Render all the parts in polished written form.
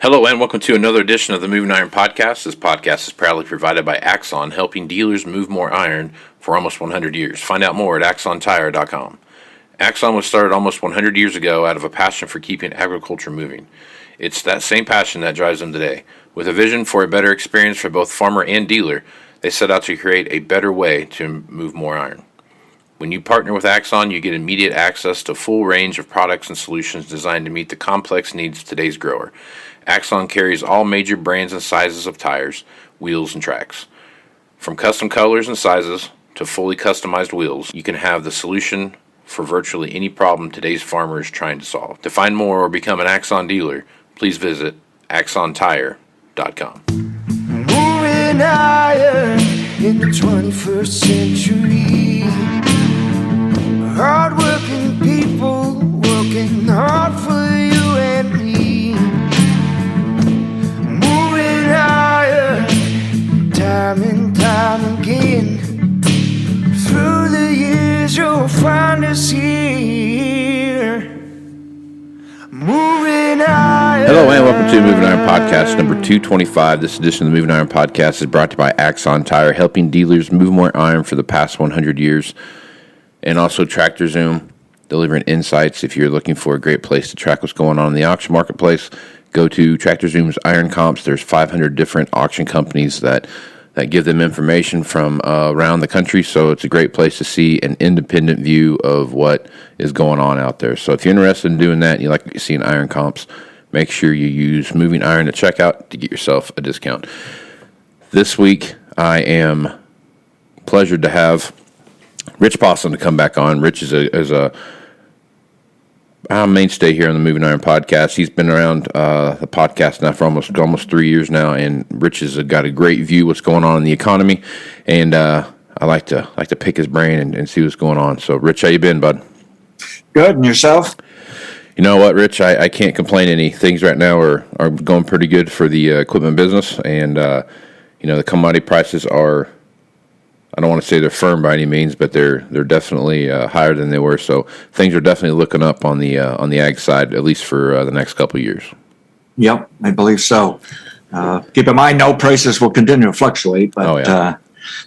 Hello and welcome to another edition of the Moving Iron Podcast. This podcast is proudly provided by Axon, helping dealers move more iron for almost 100 years. Find out more at axontire.com. Axon was started almost 100 years ago out of a passion for keeping agriculture moving. It's that same passion that drives them today. With a vision for a better experience for both farmer and dealer, they set out to create a better way to move more iron. When you partner with Axon, you get immediate access to a full range of products and solutions designed to meet the complex needs of today's grower. Axon carries all major brands and sizes of tires, wheels, and tracks. From custom colors and sizes to fully customized wheels, you can have the solution for virtually any problem today's farmer is trying to solve. To find more or become an Axon dealer, please visit axontire.com. Moving iron in the 21st century. Hard-working people working hard for you and me. Moving iron, time and time again. Through the years you'll find us here. Moving iron. Hello and welcome to Moving Iron Podcast number 225. This edition of the Moving Iron Podcast is brought to you by Axon Tire, helping dealers move more iron for the past 100 years. And also tractorzoom, delivering insights. If you're looking for a great place to track what's going on in the auction marketplace, go to tractorzoom's Iron Comps. There's 500 different auction companies that give them information from around the country, so it's a great place to see an independent view of what is going on out there. So if you're interested in doing that and you like what you see in Iron Comps, make sure you use Moving Iron at checkout to get yourself a discount. This week, I am pleasured to have Rich Possum to come back on. Rich is a mainstay here on the Moving Iron Podcast. He's been around the podcast now for almost 3 years now, and Rich has got a great view what's going on in the economy, and I like to pick his brain and see what's going on. So, Rich, how you been, bud? Good, and yourself? You know what, Rich? I can't complain any. Things right now are going pretty good for the equipment business, and the commodity prices are, I don't want to say they're firm by any means, but they're definitely higher than they were. So things are definitely looking up on the ag side, at least for the next couple of years. Yep, I believe so. Keep in mind, no prices will continue to fluctuate, but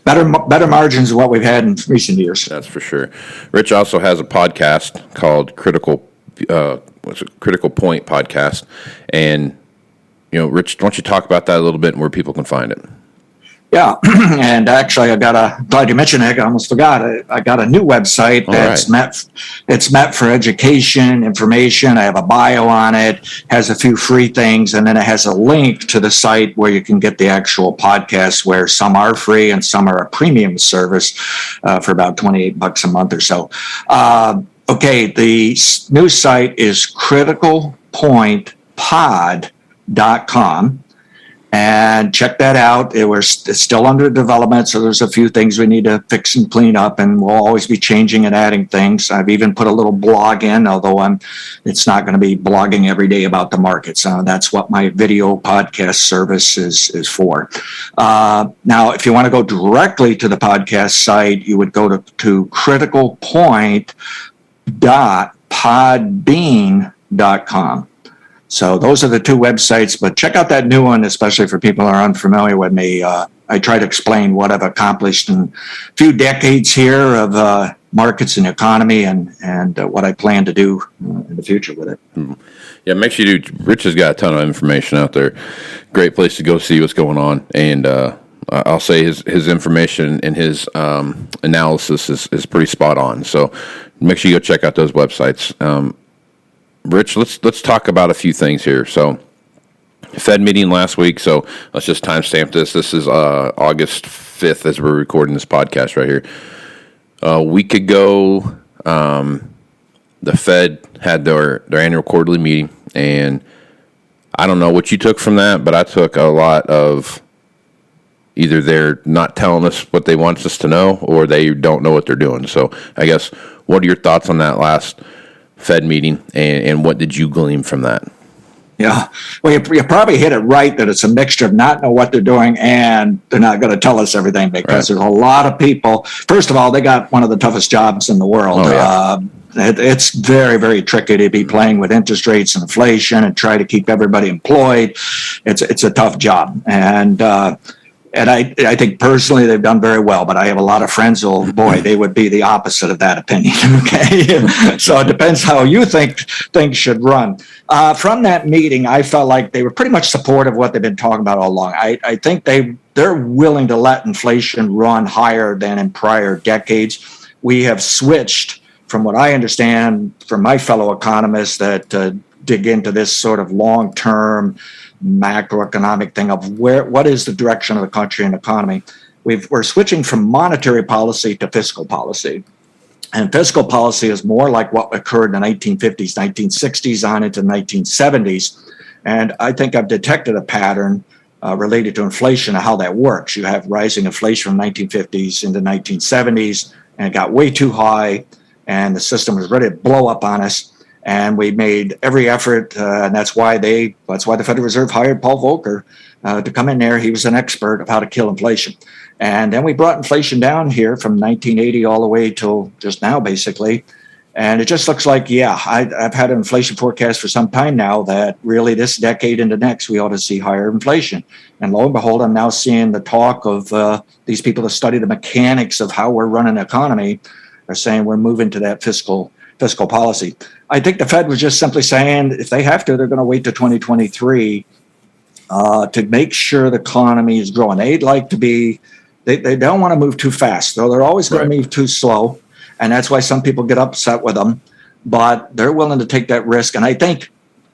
better margins than what we've had in recent years. That's for sure. Rich also has a podcast called Critical Point Podcast, and Rich, why don't you talk about that a little bit and where people can find it? Yeah, and actually, glad you mentioned it. I almost forgot. I got a new website that's meant for education, information. I have a bio on it, has a few free things, and then it has a link to the site where you can get the actual podcasts, where some are free and some are a premium service for about $28 a month or so. Okay, the new site is criticalpointpod.com. And check that out. It's still under development, so there's a few things we need to fix and clean up, and we'll always be changing and adding things. I've even put a little blog in, although it's not going to be blogging every day about the markets. That's what my video podcast service is for. Now, if you want to go directly to the podcast site, you would go to criticalpoint.podbean.com. So those are the two websites, but check out that new one, especially for people who are unfamiliar with me. I try to explain what I've accomplished in a few decades here of markets and economy and what I plan to do in the future with it. Yeah, make sure you do. Rich has got a ton of information out there. Great place to go see what's going on. And I'll say his information and his analysis is pretty spot on. So make sure you go check out those websites. Rich, let's talk about a few things here. So, Fed meeting last week. So let's just timestamp this. This is August 5th as we're recording this podcast right here. A week ago, the Fed had their annual quarterly meeting, and I don't know what you took from that, but I took a lot of either they're not telling us what they want us to know, or they don't know what they're doing. So I guess, what are your thoughts on that last Fed meeting, and what did you glean from that? Yeah, well, you probably hit it right that it's a mixture of not know what they're doing and they're not going to tell us everything, because there's a lot of people. First of all, they got one of the toughest jobs in the world. It's very, very tricky to be playing with interest rates and inflation and try to keep everybody employed. It's a tough job. And I think personally they've done very well, but I have a lot of friends who, boy, they would be the opposite of that opinion. Okay. So it depends how you think things should run. From that meeting, I felt like they were pretty much supportive of what they've been talking about all along. I think they're willing to let inflation run higher than in prior decades. We have switched, from what I understand from my fellow economists that dig into this sort of long-term macroeconomic thing of what is the direction of the country and economy. We're switching from monetary policy to fiscal policy. And fiscal policy is more like what occurred in the 1950s, 1960s on into the 1970s. And I think I've detected a pattern related to inflation and how that works. You have rising inflation from 1950s into 1970s, and it got way too high, and the system was ready to blow up on us. And we made every effort, and that's why the Federal Reserve hired Paul Volcker to come in there. He was an expert of how to kill inflation. And then we brought inflation down here from 1980 all the way till just now, basically. And it just looks like, I've had an inflation forecast for some time now that really this decade into next, we ought to see higher inflation. And lo and behold, I'm now seeing the talk of these people that study the mechanics of how we're running the economy are saying we're moving to that fiscal policy. I think the Fed was just simply saying if they have to, they're going to wait to 2023 to make sure the economy is growing. They'd like to be, they don't want to move too fast, though they're always going to move too slow. And that's why some people get upset with them, but they're willing to take that risk. And I think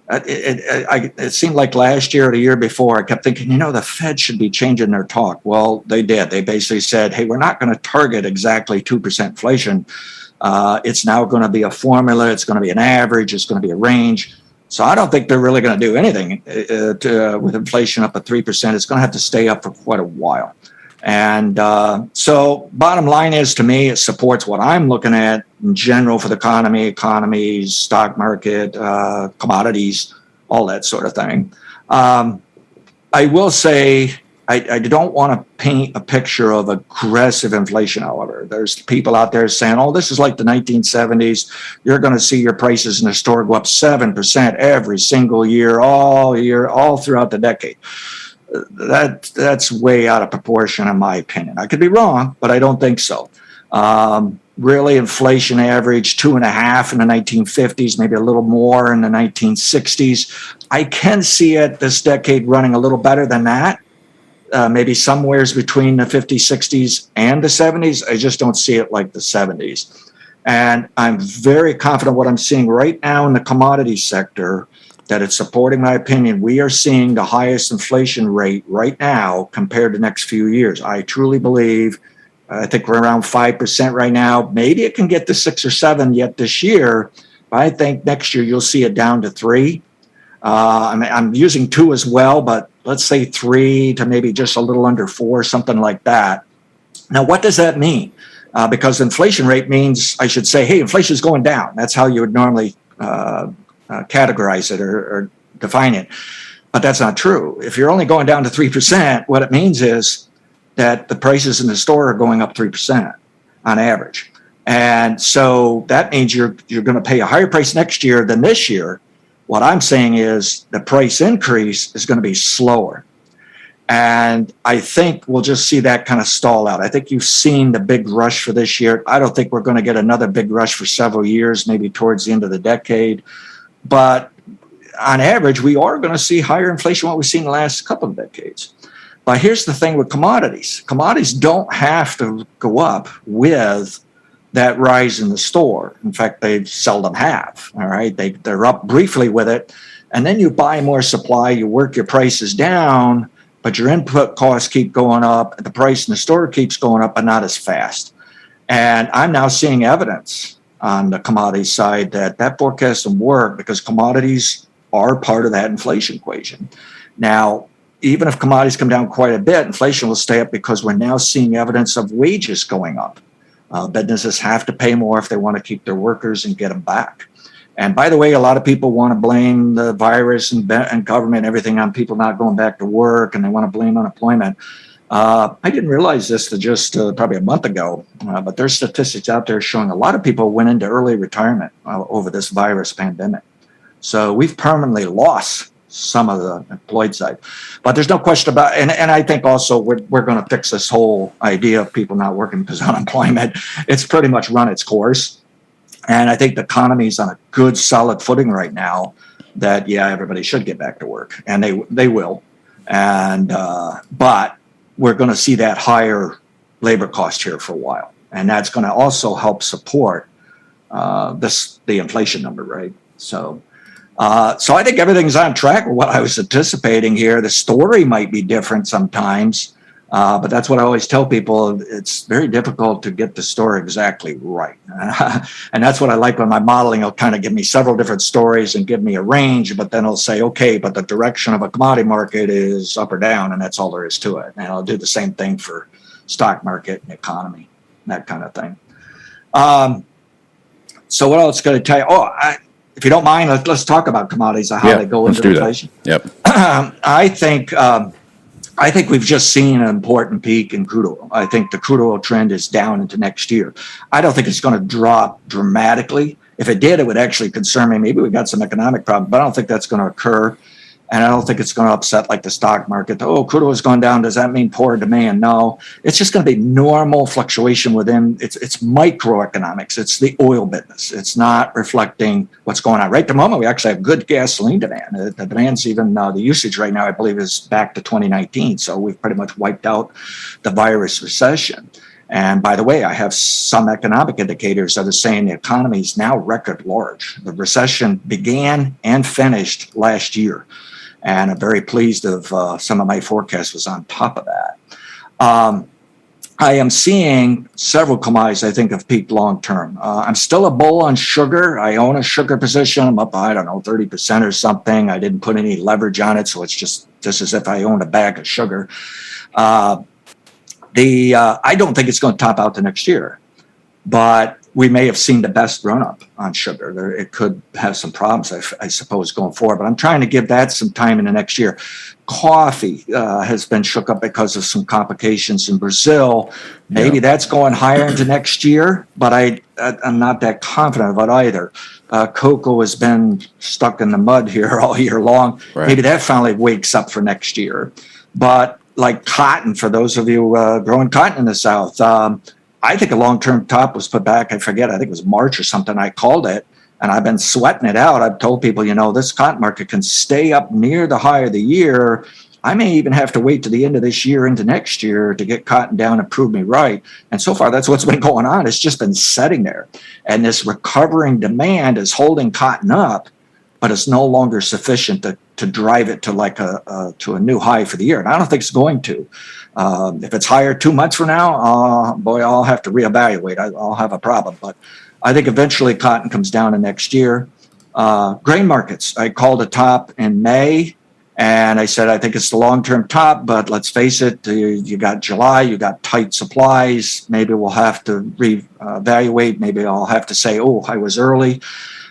it seemed like last year or the year before, I kept thinking, the Fed should be changing their talk. Well, they did. They basically said, hey, we're not going to target exactly 2% inflation. It's now going to be a formula. It's going to be an average. It's going to be a range. So I don't think they're really going to do anything with inflation up at 3%. It's going to have to stay up for quite a while. And so bottom line is, to me, it supports what I'm looking at in general for the economies, stock market, commodities, all that sort of thing. I will say I don't want to paint a picture of aggressive inflation, however. There's people out there saying, oh, this is like the 1970s. You're going to see your prices in the store go up 7% every single year, all throughout the decade. That's way out of proportion, in my opinion. I could be wrong, but I don't think so. Really, inflation averaged 2.5% in the 1950s, maybe a little more in the 1960s. I can see it this decade running a little better than that. Maybe somewheres between the 50s, 60s, and the 70s. I just don't see it like the 70s. And I'm very confident what I'm seeing right now in the commodity sector, that it's supporting my opinion. We are seeing the highest inflation rate right now compared to the next few years. I truly believe, I think we're around 5% right now. Maybe it can get to 6 or 7 yet this year. But I think next year you'll see it down to 3. I'm using 2 as well, but let's say 3 to maybe just a little under 4, something like that. Now, what does that mean? Because inflation rate means I should say, hey, inflation is going down. That's how you would normally categorize it or define it. But that's not true. If you're only going down to 3%, what it means is that the prices in the store are going up 3% on average. And so that means you're going to pay a higher price next year than this year. What I'm saying is the price increase is going to be slower. And I think we'll just see that kind of stall out. I think you've seen the big rush for this year. I don't think we're going to get another big rush for several years, maybe towards the end of the decade. But on average, we are going to see higher inflation than what we've seen in the last couple of decades. But here's the thing with commodities. Commodities don't have to go up with that rise in the store. In fact, they seldom have. All right. They're up briefly with it. And then you buy more supply, you work your prices down, but your input costs keep going up. The price in the store keeps going up, but not as fast. And I'm now seeing evidence on the commodity side that forecast will work because commodities are part of that inflation equation. Now, even if commodities come down quite a bit, inflation will stay up because we're now seeing evidence of wages going up. Businesses have to pay more if they want to keep their workers and get them back. And by the way, a lot of people want to blame the virus and government and everything on people not going back to work, and they want to blame unemployment. I didn't realize this to just probably a month ago, but there's statistics out there showing a lot of people went into early retirement over this virus pandemic. So we've permanently lost some of the employed side. But there's no question about, and I think also we're going to fix this whole idea of people not working because of unemployment. It's pretty much run its course. And I think the economy is on a good, solid footing right now that, yeah, everybody should get back to work. And they will. And but we're going to see that higher labor cost here for a while. And that's going to also help support the inflation number, right? So I think everything's on track with what I was anticipating here. The story might be different sometimes, but that's what I always tell people. It's very difficult to get the story exactly right. And that's what I like when my modeling will kind of give me several different stories and give me a range, but then it'll say, okay, but the direction of a commodity market is up or down, and that's all there is to it. And I'll do the same thing for stock market and economy, that kind of thing. So what else can I tell you? If you don't mind, let's talk about commodities and how they go into inflation. Yep. I think we've just seen an important peak in crude oil. I think the crude oil trend is down into next year. I don't think it's going to drop dramatically. If it did, it would actually concern me. Maybe we got some economic problem, but I don't think that's going to occur. And I don't think it's going to upset like the stock market. Oh, crude oil has gone down. Does that mean poor demand? No, it's just going to be normal fluctuation within. It's microeconomics. It's the oil business. It's not reflecting what's going on. Right at the moment, we actually have good gasoline demand. The demand's even the usage right now, I believe, is back to 2019. So we've pretty much wiped out the virus recession. And by the way, I have some economic indicators that are saying the economy is now record large. The recession began and finished last year. And I'm very pleased of some of my forecast was on top of that. I am seeing several commodities I think have peaked long term. I'm still a bull on sugar. I own a sugar position. I'm up, 30% or something. I didn't put any leverage on it, so it's just as if I owned a bag of sugar. I don't think it's going to top out the next year, but we may have seen the best run up on sugar. It could have some problems, I suppose, going forward, but I'm trying to give that some time in the next year. Coffee has been shook up because of some complications in Brazil. Maybe that's going higher into next year, but I'm not that confident about either. Cocoa has been stuck in the mud here all year long. Right. Maybe that finally wakes up for next year. But like cotton, for those of you growing cotton in the South, I think a long-term top was put back. I think it was March or something. I called it, and I've been sweating it out. I've told people, this cotton market can stay up near the high of the year. I may even have to wait to the end of this year into next year to get cotton down and prove me right. And so far, that's what's been going on. It's just been sitting there. And this recovering demand is holding cotton up, but it's no longer sufficient to drive it to to a new high for the year. And I don't think it's going to. If it's higher 2 months from now, I'll have to reevaluate. I'll have a problem. But I think eventually cotton comes down in next year. Grain markets, I called a top in May, and I said I think it's the long-term top, but let's face it, you got July, you got tight supplies. Maybe we'll have to reevaluate. Maybe I'll have to say, I was early.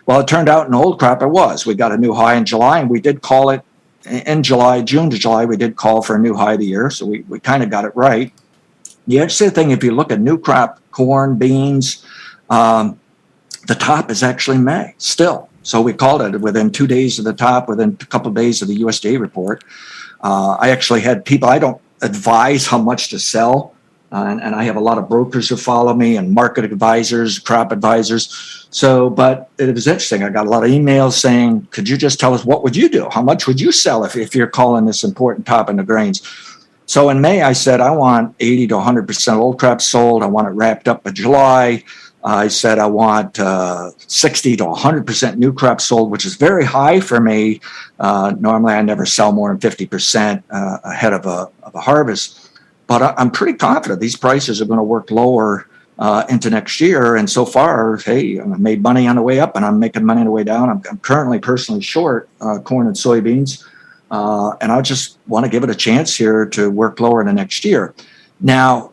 Well, it turned out in old crop it was. We got a new high in July, and we did call it in July, June to July, we did call for a new high of the year. So we kind of got it right. The interesting thing, if you look at new crop, corn, beans, the top is actually May still. So we called it within 2 days of the top, within a couple of days of the USDA report. I actually had people, I don't advise how much to sell. And I have a lot of brokers who follow me and market advisors, crop advisors. But it was interesting. I got a lot of emails saying, could you just tell us what would you do? How much would you sell if you're calling this important top in the grains? So in May, I said, I want 80 to 100% old crop sold. I want it wrapped up by July. I said, I want 60 to 100% new crop sold, which is very high for me. Normally, I never sell more than 50% ahead of a harvest. But I'm pretty confident these prices are going to work lower into next year. And so far, hey, I made money on the way up and I'm making money on the way down. I'm currently personally short corn and soybeans. And I just want to give it a chance here to work lower in the next year. Now,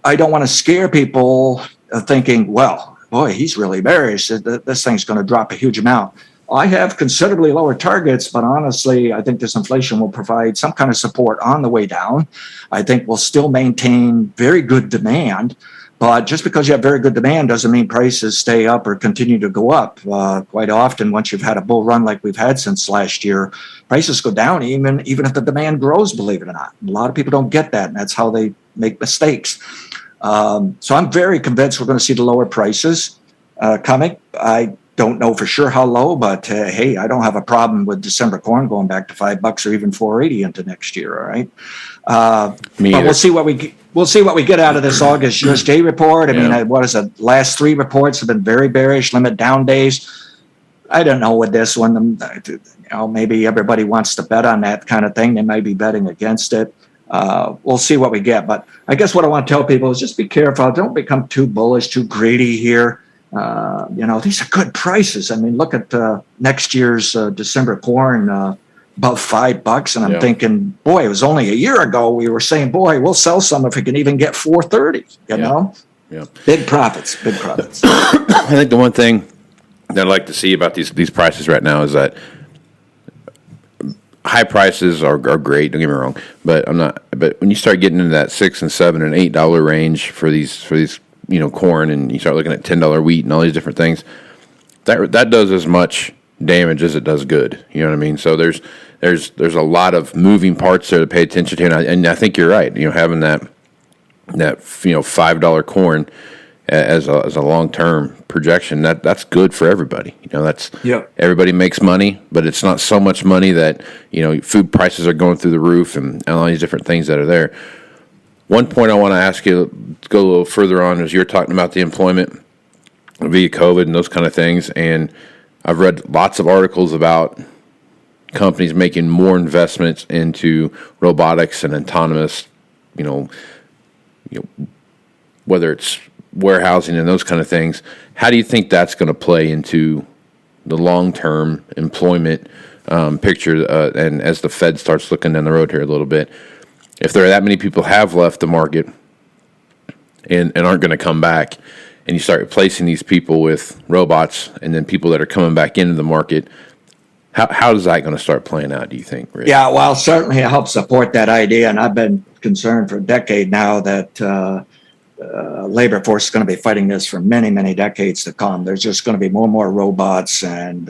I don't want to scare people thinking, well, boy, he's really bearish. This thing's going to drop a huge amount. I have considerably lower targets, but honestly, I think this inflation will provide some kind of support on the way down. I think we'll still maintain very good demand. But just because you have very good demand doesn't mean prices stay up or continue to go up. Quite often, once you've had a bull run like we've had since last year, prices go down even if the demand grows, believe it or not. A lot of people don't get that, and that's how they make mistakes. So I'm very convinced we're going to see the lower prices coming. I don't know for sure how low, but hey, I don't have a problem with December corn going back to $5 or even $4.80 into next year. All right, but we'll see what we get out of this August USDA report. I mean, what is it? Last 3 reports have been very bearish, limit down days. I don't know with this one. Maybe everybody wants to bet on that kind of thing. They might be betting against it. We'll see what we get. But I guess what I want to tell people is just be careful. Don't become too bullish, too greedy here. These are good prices. I mean, look at next year's December corn above $5, and I'm thinking, boy, it was only a year ago we were saying, boy, we'll sell some if we can even get $4.30. You know, big profits. I think the one thing that I'd like to see about these prices right now is that high prices are great. Don't get me wrong, but But when you start getting into that $6 and $7 and $8 range for these corn, and you start looking at $10 wheat and all these different things, that does as much damage as it does good. You know what I mean? So there's a lot of moving parts there to pay attention to, and I think you're right. Having that $5 corn as a long term projection, that's good for everybody. Everybody makes money, but it's not so much money that food prices are going through the roof and all these different things that are there. One point I want to ask you to go a little further on is you're talking about the employment via COVID and those kind of things, and I've read lots of articles about companies making more investments into robotics and autonomous, whether it's warehousing and those kind of things. How do you think that's going to play into the long-term employment picture, and as the Fed starts looking down the road here a little bit? If there are that many people have left the market and aren't going to come back, and you start replacing these people with robots and then people that are coming back into the market, how is that going to start playing out, do you think, Rich? Yeah, well, certainly it helps support that idea. And I've been concerned for a decade now that labor force is going to be fighting this for many, many decades to come. There's just going to be more and more robots and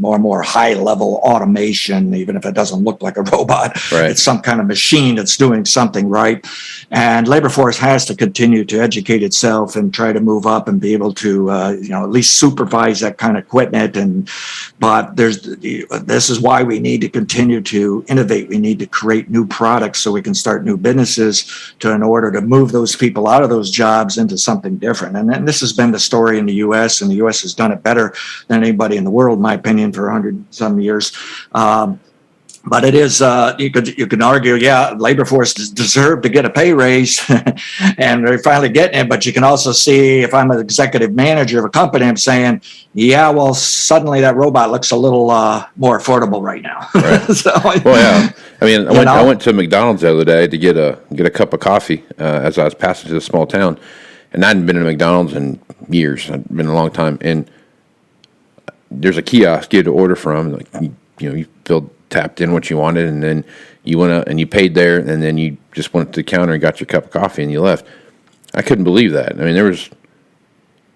more high-level automation, even if it doesn't look like a robot. Right. It's some kind of machine that's doing something right. And labor force has to continue to educate itself and try to move up and be able to, at least supervise that kind of equipment. But this is why we need to continue to innovate. We need to create new products so we can start new businesses in order to move those people out of those jobs into something different. And this has been the story in the U.S., and the U.S. has done it better than anybody in the world, in my opinion, for 100-some years. But it is, you can argue, labor force deserve to get a pay raise, and they're finally getting it. But you can also see, if I'm an executive manager of a company, I'm saying, well, suddenly that robot looks a little more affordable right now. Right. I mean, I went to McDonald's the other day to get a cup of coffee as I was passing to a small town, and I hadn't been to McDonald's in years. It's been a long time, and there's a kiosk you had to order from. Like you tapped in what you wanted, and then you went out and you paid there, and then you just went to the counter and got your cup of coffee and you left. I couldn't believe that. I mean,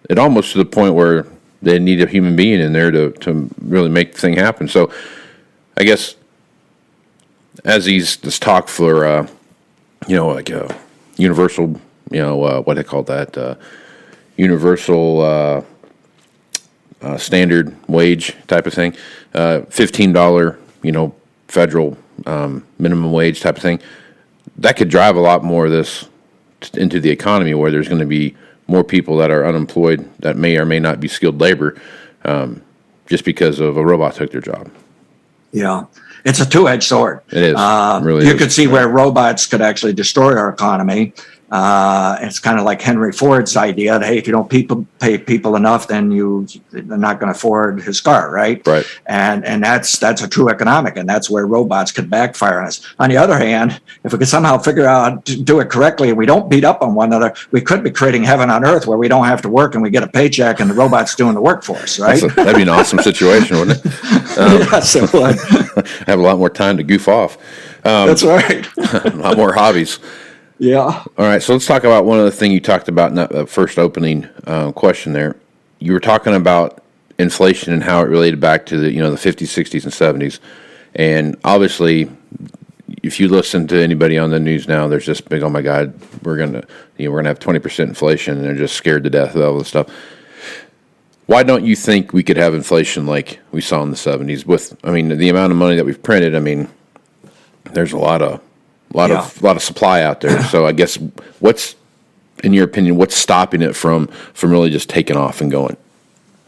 it almost to the point where they need a human being in there to really make the thing happen. So I guess as this talk for universal, what they call that, universal standard wage type of thing, $15 federal minimum wage type of thing, that could drive a lot more of this into the economy, where there's going to be more people that are unemployed that may or may not be skilled labor, just because of a robot took their job. Yeah, it's a two-edged sword. It is. Really you could see where robots could actually destroy our economy. It's kind of like Henry Ford's idea that, hey, if you don't pay people enough, then they're not going to afford his car, right? Right. And that's a true economic, and that's where robots could backfire on us. On the other hand, if we could somehow figure out to do it correctly and we don't beat up on one another, we could be creating heaven on earth where we don't have to work and we get a paycheck and the robot's doing the work for us, right? That'd be an awesome situation, wouldn't it? Yes, it would. Have a lot more time to goof off. That's right. A lot more hobbies. Yeah. All right, so let's talk about one other thing you talked about in that first opening question there. You were talking about inflation and how it related back to the 50s, 60s, and 70s. And obviously, if you listen to anybody on the news now, there's just big, oh my God, we're gonna have 20% inflation, and they're just scared to death of all this stuff. Why don't you think we could have inflation like we saw in the 70s? The amount of money that we've printed, there's a lot of supply out there. So I guess in your opinion, what's stopping it from really just taking off and going?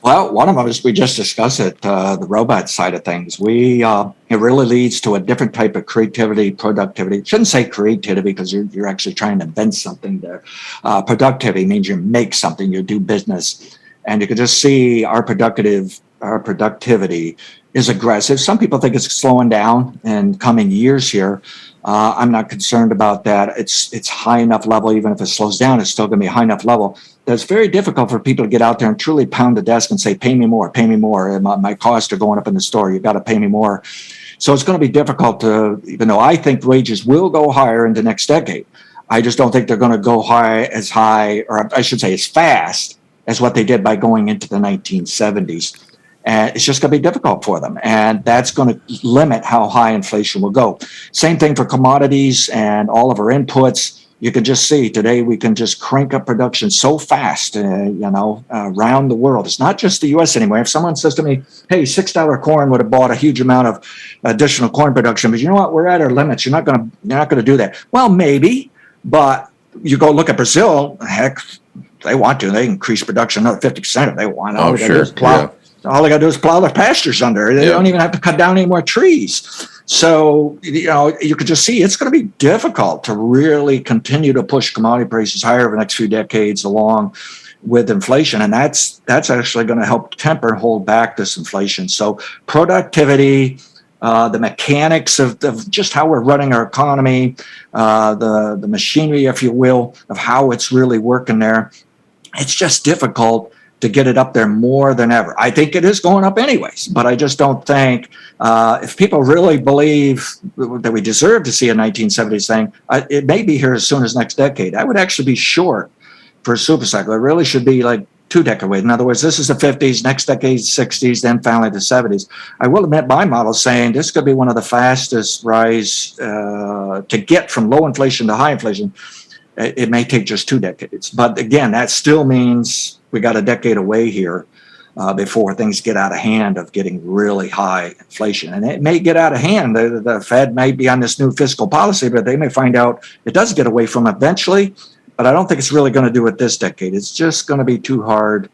Well, one of them is we just discussed it, the robot side of things. It really leads to a different type of creativity, productivity. Shouldn't say creativity because you're actually trying to invent something there. Productivity means you make something, you do business. And you can just see our productivity is aggressive. Some people think it's slowing down in coming years here. I'm not concerned about that. It's high enough level. Even if it slows down, it's still going to be a high enough level. That's very difficult for people to get out there and truly pound the desk and say, pay me more, pay me more. And my costs are going up in the store. You got to pay me more. So it's going to be difficult even though I think wages will go higher in the next decade. I just don't think they're going to go as high, or I should say as fast as what they did by going into the 1970s. And it's just going to be difficult for them. And that's going to limit how high inflation will go. Same thing for commodities and all of our inputs. You can just see today we can just crank up production so fast, around the world. It's not just the U.S. anymore. If someone says to me, hey, $6 corn would have bought a huge amount of additional corn production, but you know what? We're at our limits. You're not going to do that. Well, maybe, but you go look at Brazil, heck, they want to. They increase production another 50% if they want. All they got to do is plow their pastures under. They don't even have to cut down any more trees. So, you could just see it's going to be difficult to really continue to push commodity prices higher over the next few decades along with inflation. And that's actually going to help temper and hold back this inflation. So productivity, the mechanics of just how we're running our economy, the machinery, if you will, of how it's really working there. It's just difficult to get it up there more than ever. I think it is going up anyways, but I just don't think if people really believe that we deserve to see a 1970s thing, it may be here as soon as next decade. I would actually be short for a super cycle. It really should be like 2 decades away. In other words, this is the 50s, next decade 60s, then finally the 70s. I will admit my model is saying this could be one of the fastest rise to get from low inflation to high inflation. It may take just 2 decades. But again, that still means we got a decade away here before things get out of hand of getting really high inflation. And it may get out of hand. The Fed may be on this new fiscal policy, but they may find out it does get away from eventually. But I don't think it's really going to do it this decade. It's just going to be too hard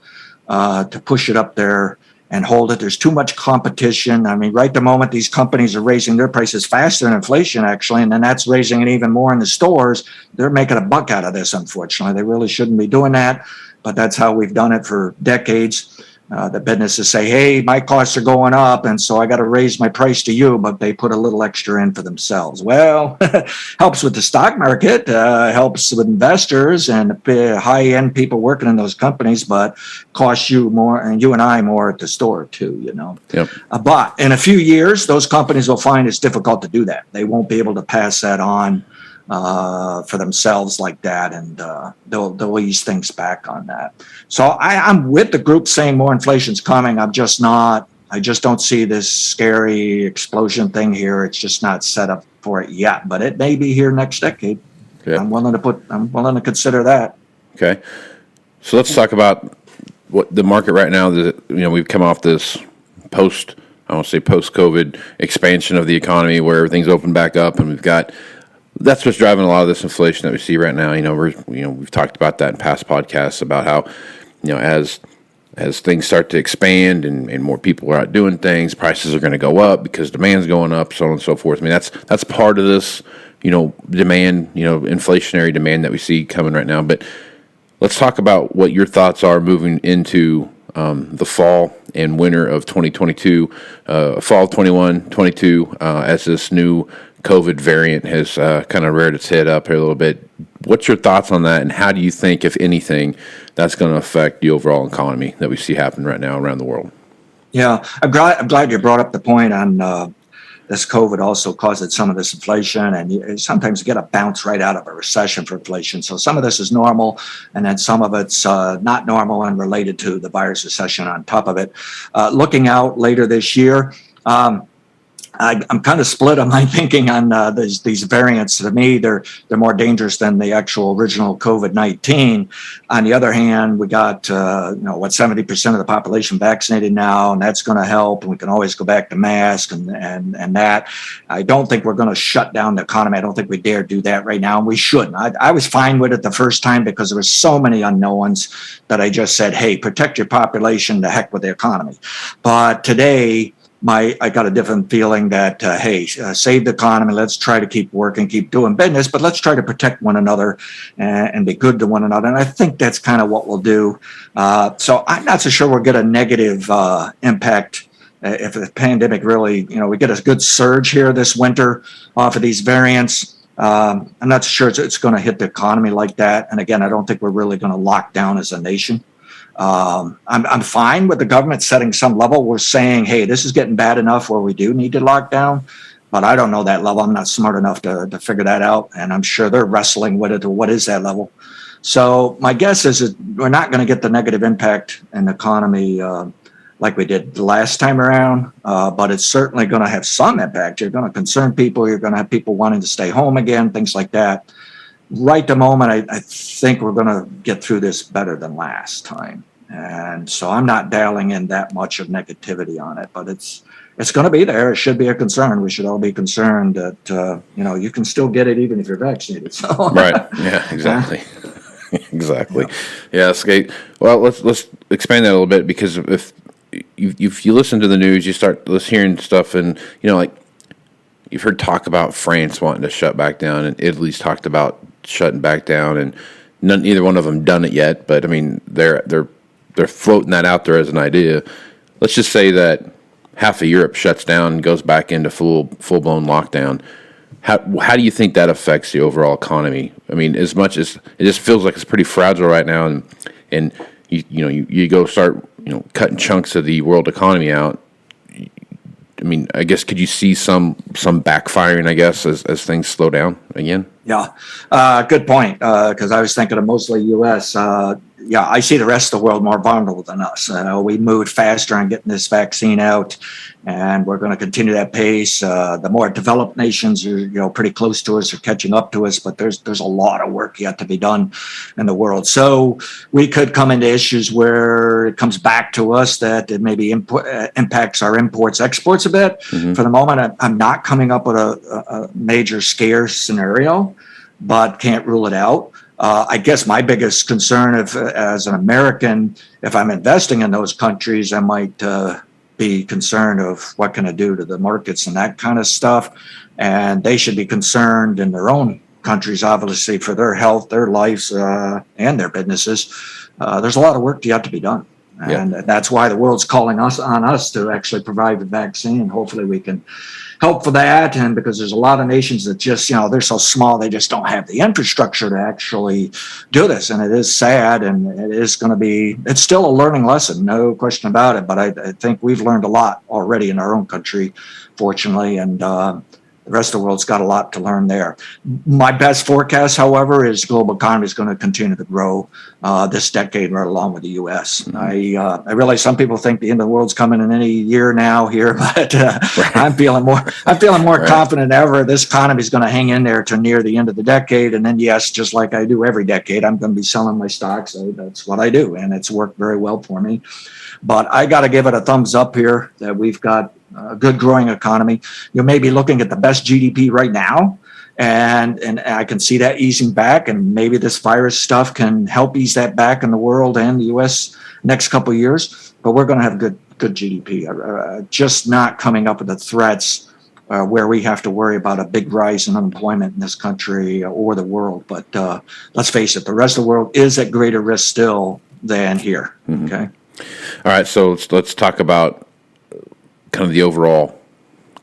to push it up there and hold it. There's too much competition. Right the moment these companies are raising their prices faster than inflation, actually, and then that's raising it even more in the stores, they're making a buck out of this, unfortunately. They really shouldn't be doing that, but that's how we've done it for decades. The businesses say, hey, my costs are going up, and so I got to raise my price to you, but they put a little extra in for themselves. Well, helps with the stock market, helps with investors and high-end people working in those companies, but costs you more, and you and I more at the store too, Yep. But in a few years, those companies will find it's difficult to do that. They won't be able to pass that on for themselves like that, and they'll ease things back on that. So I'm with the group saying more inflation's coming. I just don't see this scary explosion thing here. It's just not set up for it yet, but it may be here next decade. Okay. I'm willing to consider that. Okay. So let's talk about what the market right now. We've come off this post-COVID expansion of the economy where everything's opened back up, and that's what's driving a lot of this inflation that we see right now. We've talked about that in past podcasts about how, as things start to expand and more people are out doing things, prices are going to go up because demand's going up, so on and so forth. That's part of this demand, inflationary demand that we see coming right now. But let's talk about what your thoughts are moving into the fall and winter of 2022, fall of 21, 22, as this new COVID variant has kind of reared its head up here a little bit. What's your thoughts on that, and how do you think, if anything, that's going to affect the overall economy that we see happen right now around the world? Yeah, I'm glad you brought up the point on this COVID also caused some of this inflation, and sometimes you get a bounce right out of a recession for inflation. So some of this is normal, and then some of it's not normal and related to the virus recession on top of it. Looking out later this year, I'm kind of split on my thinking on these variants. To me, they're more dangerous than the actual original COVID-19. On the other hand, we got 70% of the population vaccinated now, and that's going to help. And we can always go back to masks and that. I don't think we're going to shut down the economy. I don't think we dare do that right now, and we shouldn't. I was fine with it the first time because there were so many unknowns that I just said, hey, protect your population, the heck with the economy. But today, I got a different feeling that, save the economy. Let's try to keep working, keep doing business, but let's try to protect one another and be good to one another. And I think that's kind of what we'll do. So I'm not so sure we'll get a negative impact if the pandemic really, we get a good surge here this winter off of these variants. I'm not sure it's going to hit the economy like that. And again, I don't think we're really going to lock down as a nation. I'm fine with the government setting some level. We're saying, hey, this is getting bad enough where we do need to lock down, but I don't know that level. I'm not smart enough to figure that out, and I'm sure they're wrestling with it. What is that level? So my guess is that we're not going to get the negative impact in the economy like we did the last time around, but it's certainly going to have some impact. You're going to concern people. You're going to have people wanting to stay home again, things like that. Right the moment, I think we're going to get through this better than last time. And so I'm not dialing in that much of negativity on it, but it's going to be there. It should be a concern. We should all be concerned that, you can still get it even if you're vaccinated. So. Right. Yeah, exactly. Exactly. Yeah, Skate. Well, let's expand that a little bit, because if you listen to the news, you start hearing stuff, and, like you've heard talk about France wanting to shut back down, and Italy's talked about shutting back down, and neither one of them done it yet. But I mean, they're floating that out there as an idea. Let's just say that half of Europe shuts down and goes back into full-blown lockdown. How do you think that affects the overall economy? I mean, as much as it just feels like it's pretty fragile right now, and you go start cutting chunks of the world economy out. I mean, I guess, could you see some backfiring, I guess, as things slow down again? Yeah, good point, because I was thinking of mostly U.S. I see the rest of the world more vulnerable than us. We moved faster on getting this vaccine out, and we're going to continue that pace. The more developed nations are, pretty close to us, are catching up to us, but there's a lot of work yet to be done in the world. So we could come into issues where it comes back to us that it maybe impacts our imports, exports a bit. Mm-hmm. For the moment, I'm not coming up with a major scare scenario, but can't rule it out. I guess my biggest concern, as an American, if I'm investing in those countries, I might be concerned of what can I do to the markets and that kind of stuff. And they should be concerned in their own countries, obviously, for their health, their lives, and their businesses. There's a lot of work yet to be done. And that's why the world's calling on us to actually provide the vaccine. Hopefully we can help for that. And because there's a lot of nations that just, they're so small, they just don't have the infrastructure to actually do this. And it is sad, and it's still a learning lesson, no question about it. But I think we've learned a lot already in our own country, fortunately. And the rest of the world's got a lot to learn there. My best forecast, however, is global economy is going to continue to grow this decade, right along with the U.S. Mm-hmm. I realize some people think the end of the world's coming in any year now here, but right. I'm feeling more right. confident than ever. This economy is going to hang in there to near the end of the decade, and then yes, just like I do every decade, I'm going to be selling my stocks. So that's what I do, and it's worked very well for me. But I got to give it a thumbs up here that we've got a good growing economy. You may be looking at the best GDP right now, and I can see that easing back, and maybe this virus stuff can help ease that back in the world and the U.S. next couple of years. But we're going to have good GDP. Just not coming up with the threats where we have to worry about a big rise in unemployment in this country or the world. But let's face it, the rest of the world is at greater risk still than here. Mm-hmm. Okay. All right, so let's talk about kind of the overall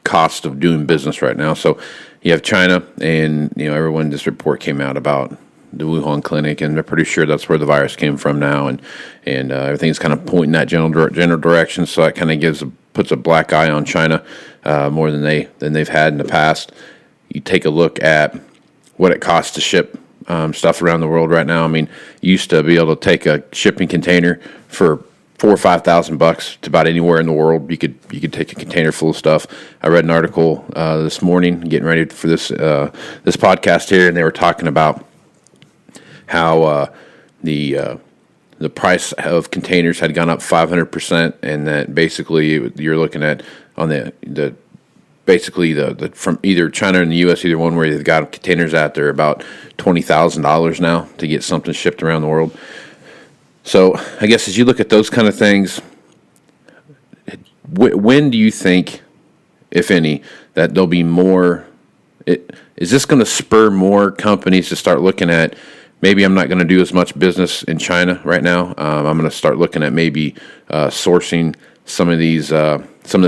cost of doing business right now. So you have China, and everyone. This report came out about the Wuhan clinic, and they're pretty sure that's where the virus came from now, and everything's kind of pointing that general direction. So that kind of puts a black eye on China more than they've had in the past. You take a look at what it costs to ship stuff around the world right now. I mean, you used to be able to take a shipping container for $4,000 or $5,000 to about anywhere in the world. You could take a container full of stuff. I read an article this morning, getting ready for this podcast here, and they were talking about how the price of containers had gone up 500%, and that basically you're looking at on the from either China and the U.S., either one where they've got containers out there about $20,000 now to get something shipped around the world. So I guess as you look at those kind of things, when do you think, if any, that there'll be more? Is this going to spur more companies to start looking at, maybe I'm not going to do as much business in China right now. I'm going to start looking at maybe sourcing some of this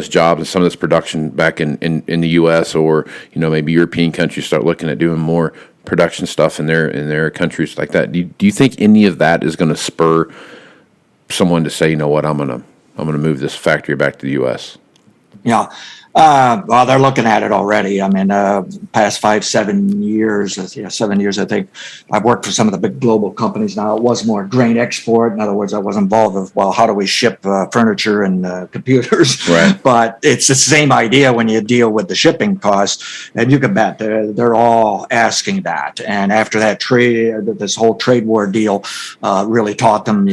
jobs and some of this production back in the U.S. or maybe European countries start looking at doing more production stuff in their countries like that. Do you think any of that is going to spur someone to say, you know what, I'm gonna move this factory back to the U.S.? Yeah. Well, they're looking at it already. I mean, past 7 years, 7 years, I think, I've worked for some of the big global companies now. It was more grain export. In other words, I was involved with, how do we ship furniture and computers? Right. But it's the same idea when you deal with the shipping costs. And you can bet they're all asking that. And after that this whole trade war deal really taught them,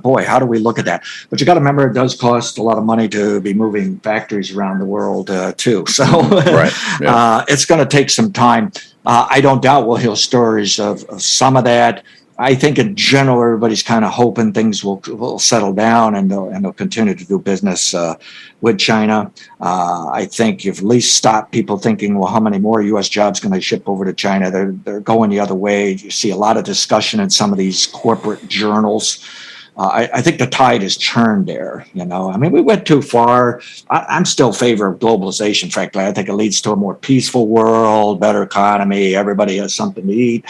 boy, how do we look at that? But you got to remember, it does cost a lot of money to be moving factories around the world too. So right. Yeah. It's going to take some time. I don't doubt we'll hear stories of some of that. I think in general, everybody's kind of hoping things will settle down and they'll continue to do business with China. I think you've at least stopped people thinking, well, how many more U.S. jobs can they ship over to China? They're going the other way. You see a lot of discussion in some of these corporate journals. I think the tide has turned there. I mean, we went too far. I'm still in favor of globalization, frankly. I think it leads to a more peaceful world, better economy. Everybody has something to eat.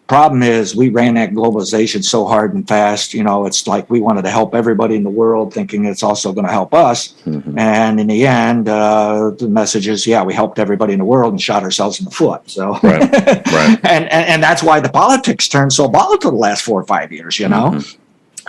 Problem is, we ran that globalization so hard and fast. It's like we wanted to help everybody in the world, thinking it's also going to help us. Mm-hmm. And in the end, the message is, we helped everybody in the world and shot ourselves in the foot. So, right. and that's why the politics turned so volatile the last 4 or 5 years. Mm-hmm.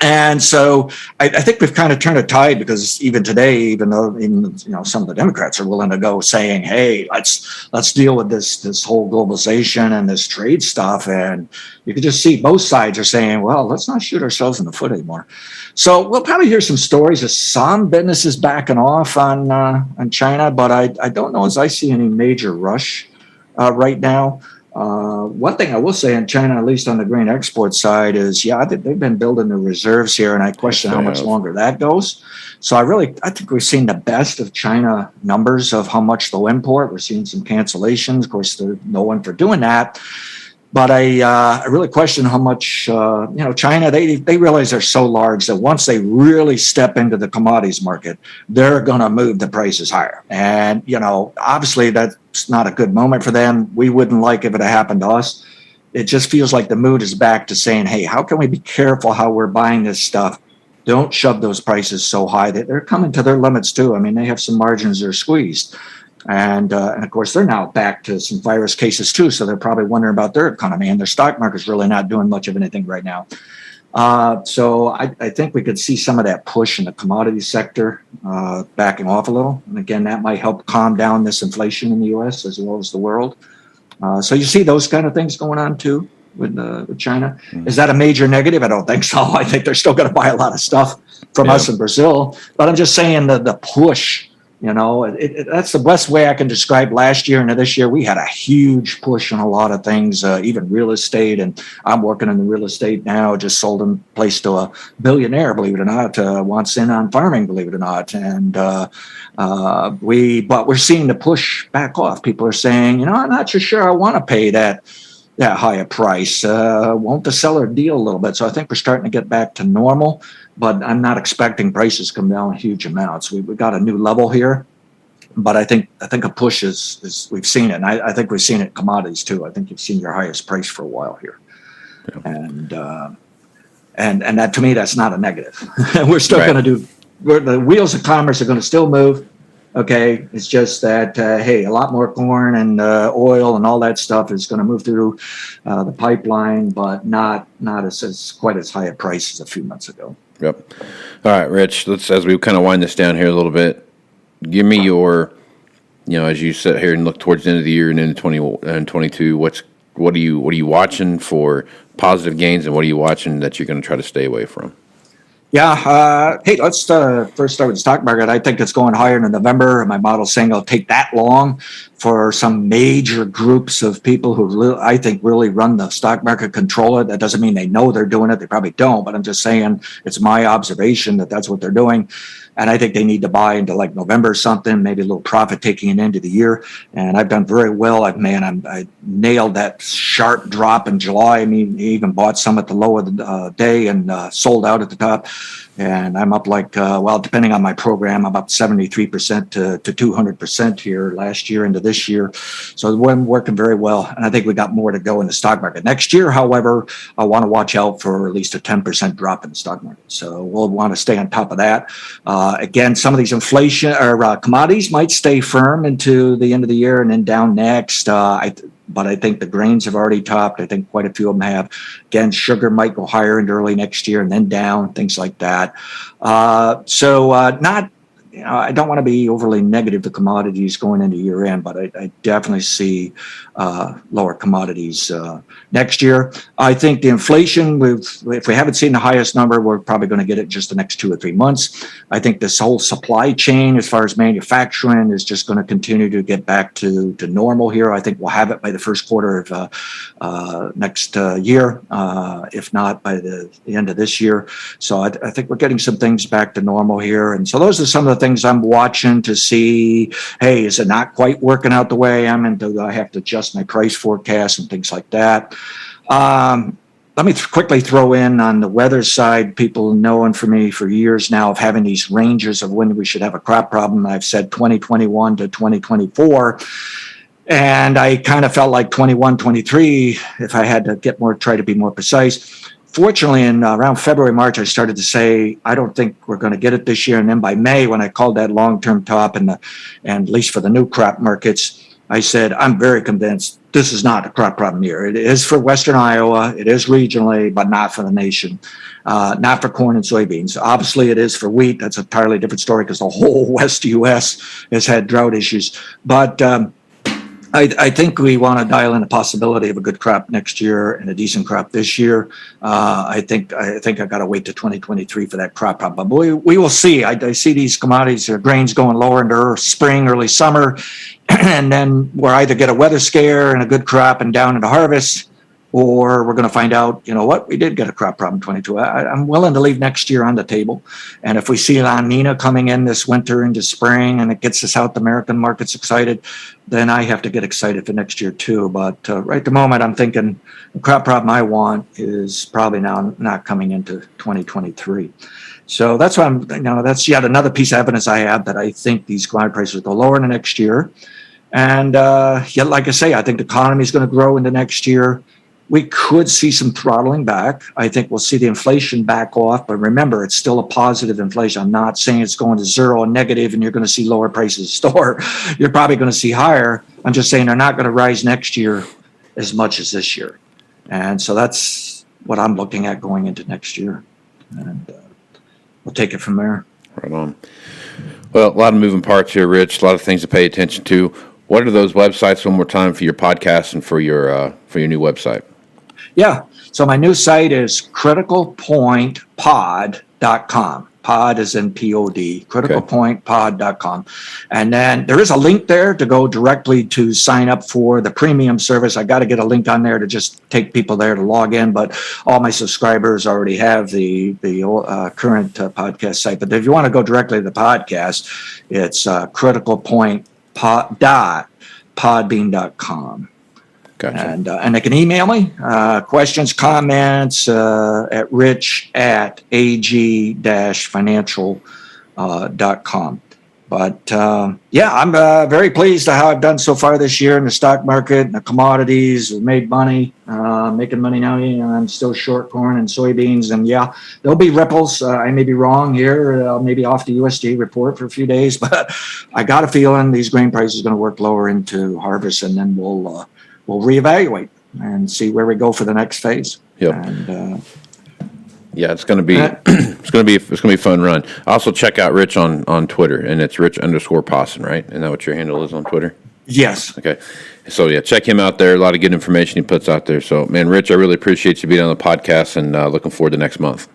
And so I think we've kind of turned a tide, because even today, even though some of the Democrats are willing to go saying, hey, let's deal with this whole globalization and this trade stuff. And you can just see both sides are saying, well, let's not shoot ourselves in the foot anymore. So we'll probably hear some stories of some businesses backing off on China, but I don't know as I see any major rush right now. One thing I will say in China, at least on the grain export side, is they've been building the reserves here, and I question how much longer that goes. So I think we've seen the best of China numbers of how much they'll import. We're seeing some cancellations. Of course, there's no one for doing that. But I really question how much, China, they realize they're so large that once they really step into the commodities market, they're going to move the prices higher. And, obviously that's not a good moment for them. We wouldn't like if it had happened to us. It just feels like the mood is back to saying, hey, how can we be careful how we're buying this stuff? Don't shove those prices so high that they're coming to their limits too. I mean, they have some margins that are squeezed. And of course, they're now back to some virus cases too, so they're probably wondering about their economy, and their stock market's really not doing much of anything right now. So I think we could see some of that push in the commodity sector backing off a little. And again, that might help calm down this inflation in the U.S. as well as the world. So you see those kind of things going on too with China. Mm-hmm. Is that a major negative? I don't think so. I think they're still going to buy a lot of stuff from us in Brazil. But I'm just saying the push That's the best way I can describe last year and this year. We had a huge push on a lot of things, even real estate. And I'm working in the real estate now, just sold a place to a billionaire, believe it or not, wants in on farming, believe it or not. And but we're seeing the push back off. People are saying, I'm not so sure I want to pay that higher price. Won't the seller deal a little bit? So I think we're starting to get back to normal. But I'm not expecting prices to come down huge amounts. We've got a new level here, but I think a push is we've seen it, and I think we've seen it in commodities too. I think you've seen your highest price for a while here, and that to me that's not a negative. We're still going to the wheels of commerce are going to still move. Okay, it's just that a lot more corn and oil and all that stuff is going to move through the pipeline, but not as quite as high a price as a few months ago. Yep. All right, Rich, as we kind of wind this down here a little bit, give me your, as you sit here and look towards the end of the year and into 2022, what are you watching for positive gains, and what are you watching that you're going to try to stay away from? Yeah. Hey, let's first start with the stock market. I think it's going higher in November. My model's saying it'll take that long for some major groups of people who I think really run the stock market, control it. That doesn't mean they know they're doing it. They probably don't, but I'm just saying it's my observation that that's what they're doing. And I think they need to buy into like November or something, maybe a little profit taking an end of the year. And I've done very well. I nailed that sharp drop in July. I mean, even bought some at the low of the day and sold out at the top. And I'm up depending on my program, I'm up 73% to 200% here last year into this year. So we're working very well. And I think we got more to go in the stock market. Next year, however, I want to watch out for at least a 10% drop in the stock market. So we'll want to stay on top of that. Again, some of these inflation or commodities might stay firm into the end of the year and then down next. But I think the grains have already topped. I think quite a few of them have. Again, sugar might go higher into early next year and then down, things like that. I don't want to be overly negative to commodities going into year end, but I definitely see lower commodities next year. I think the inflation, if we haven't seen the highest number, we're probably going to get it just the next 2 or 3 months. I think this whole supply chain, as far as manufacturing, is just going to continue to get back to normal here. I think we'll have it by the first quarter of next year, if not by the end of this year. So I think we're getting some things back to normal here. And so those are some of the things I'm watching to see, hey, is it not quite working out the way I'm in? Do I have to adjust my price forecast and things like that? Let me quickly throw in on the weather side. People knowing for me for years now of having these ranges of when we should have a crop problem. I've said 2021 to 2024. And I kind of felt like 21, 23, if I had to try to be more precise. Fortunately, in around February, March, I started to say, I don't think we're going to get it this year. And then by May, when I called that long-term top and at least for the new crop markets, I said, I'm very convinced this is not a crop problem year. It is for Western Iowa. It is regionally, but not for the nation, not for corn and soybeans. Obviously, it is for wheat. That's an entirely different story because the whole West U.S. has had drought issues. But I think we want to dial in the possibility of a good crop next year and a decent crop this year. I think I got to wait to 2023 for that crop problem. But we will see. I see these commodities or grains going lower into spring, early summer, and then we'll either get a weather scare and a good crop and down into harvest, or we're going to find out, we did get a crop problem in 22. I'm willing to leave next year on the table. And if we see La Nina coming in this winter into spring and it gets the South American markets excited, then I have to get excited for next year too. But right at the moment, I'm thinking the crop problem I want is probably now not coming into 2023. So that's why that's yet another piece of evidence I have that I think these commodity prices will go lower in the next year. And yet, like I say, I think the economy is going to grow in the next year. We could see some throttling back. I think we'll see the inflation back off. But remember, it's still a positive inflation. I'm not saying it's going to zero and negative and you're going to see lower prices at store. You're probably going to see higher. I'm just saying they're not going to rise next year as much as this year. And so that's what I'm looking at going into next year. And we'll take it from there. Right on. Well, a lot of moving parts here, Rich. A lot of things to pay attention to. What are those websites one more time for your podcast and for your new website? Yeah. So my new site is criticalpointpod.com. Pod is in POD, criticalpointpod.com. And then there is a link there to go directly to sign up for the premium service. I got to get a link on there to just take people there to log in, but all my subscribers already have the current podcast site. But if you want to go directly to the podcast, it's criticalpointpod.podbean.com. Gotcha. And they can email me questions, comments at rich@ag-financial.com. But yeah, I'm very pleased to how I've done so far this year in the stock market and the commodities. We've made money, making money now. I'm still short corn and soybeans. And yeah, there'll be ripples. I may be wrong here. Maybe off the USD report for a few days. But I got a feeling these grain prices are going to work lower into harvest. And then we'll reevaluate and see where we go for the next phase. Yep. And, yeah, it's going to be it's going to be a fun run. Also, check out Rich on Twitter, and it's Rich_Posson, right? Isn't that what your handle is on Twitter? yes. Okay. So yeah, check him out there. A lot of good information he puts out there. So man, Rich, I really appreciate you being on the podcast, and looking forward to next month.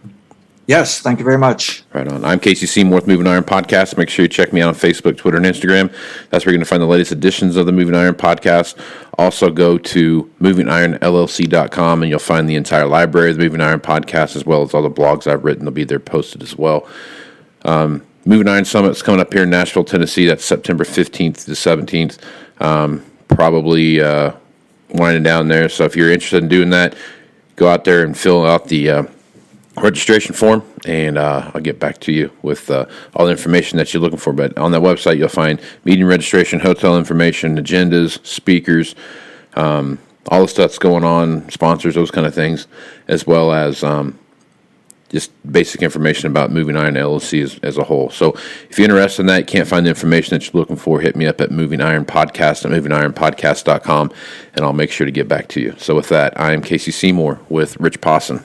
Yes. Thank you very much. Right on. I'm Casey Seymour with Moving Iron Podcast. Make sure you check me out on Facebook, Twitter, and Instagram. That's where you're going to find the latest editions of the Moving Iron Podcast. Also go to MovingIronLLC.com and you'll find the entire library of the Moving Iron Podcast, as well as all the blogs I've written. They'll be there posted as well. Moving Iron Summit is coming up here in Nashville, Tennessee. That's September 15th to 17th. Probably winding down there. So if you're interested in doing that, go out there and fill out the registration form, and I'll get back to you with all the information that you're looking for. But on that website, you'll find meeting registration, hotel information, agendas, speakers, all the stuff that's going on, sponsors, those kind of things, as well as just basic information about Moving Iron LLC as a whole. So if you're interested in that, you can't find the information that you're looking for, hit me up at MovingIronPodcast at MovingIronPodcast.com, and I'll make sure to get back to you. So with that, I am Casey Seymour with Rich Posson.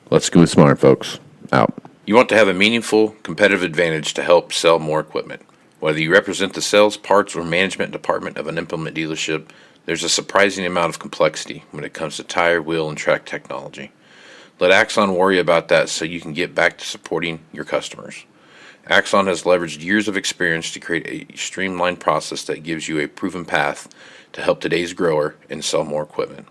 Let's go smart, folks. Out. You want to have a meaningful competitive advantage to help sell more equipment. Whether you represent the sales, parts, or management department of an implement dealership, there's a surprising amount of complexity when it comes to tire, wheel, and track technology. Let Axon worry about that so you can get back to supporting your customers. Axon has leveraged years of experience to create a streamlined process that gives you a proven path to help today's grower and sell more equipment.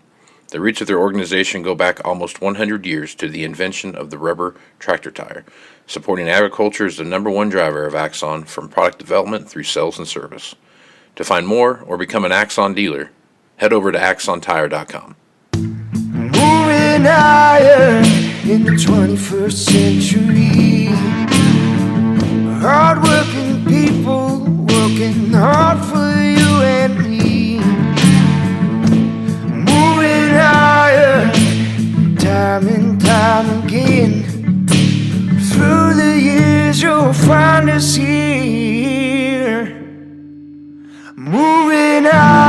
The roots of their organization go back almost 100 years to the invention of the rubber tractor tire. Supporting agriculture is the number one driver of Axon, from product development through sales and service. To find more or become an Axon dealer, head over to axontire.com. Moving iron in the 21st century. Hard-working people working hard for you and me. Moving iron, time and time again. Through the years you'll find us here. Moving iron.